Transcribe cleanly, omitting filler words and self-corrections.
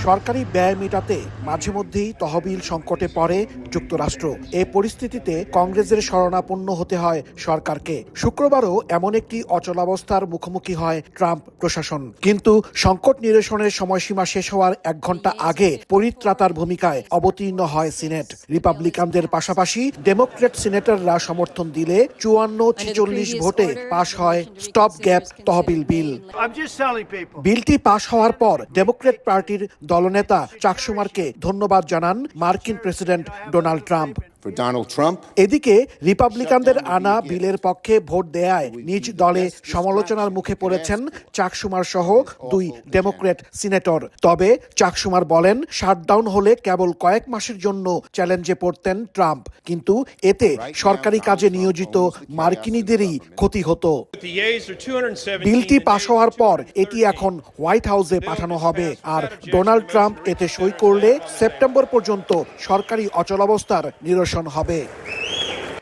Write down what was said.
সরকারি ব্যয় মেটাতে মাঝে মধ্যেই তহবিল সংকটে পড়ে যুক্তরাষ্ট্র। এই পরিস্থিতিতে কংগ্রেসের শরণাপন্ন হতে হয় সরকারকে। শুক্রবারও এমন একটি অচলাবস্থার মুখোমুখি হয় ট্রাম্প প্রশাসন। কিন্তু সংকট নিরসনের সময়সীমা শেষ হওয়ার 1 ঘন্টা আগে পরিত্রাতার ভূমিকায় অবতীর্ণ হয় সিনেট। রিপাবলিকানদের পাশাপাশি ডেমোক্রেট সিনেটররা সমর্থন দিলে 54-46 ভোটে পাশ হয় স্টপ গ্যাপ তহবিল বিল। বিলটি পাশ হওয়ার পর ডেমোক্রেট পার্টির দলনেতা চাক শুমারকে ধন্যবাদ জানান মার্কিন প্রেসিডেন্ট ডোনাল্ড ট্রাম্প। এদিকে রিপাবলিকানদের আনা বিলের পক্ষে ভোট দেয়ায় নিজ দলে সমালোচনার মুখে পড়েছেন চাক শুমার সহ 2 ডেমোক্রেট সিনেটর। তবে চাক শুমার বলেন, শাটডাউন হলে কেবল কয়েক মাসের জন্য চ্যালেঞ্জে পড়তেন ট্রাম্প, কিন্তু এতে সরকারি কাজে নিয়োজিত মার্কিনীদেরই ক্ষতি হতো। বিলটি পাশ হওয়ার পর এটি এখন হোয়াইট হাউসে পাঠানো হবে, আর ডোনাল্ড ট্রাম্প এতে সই করলে সেপ্টেম্বর পর্যন্ত সরকারি অচলাবস্থার নিরসন হবে।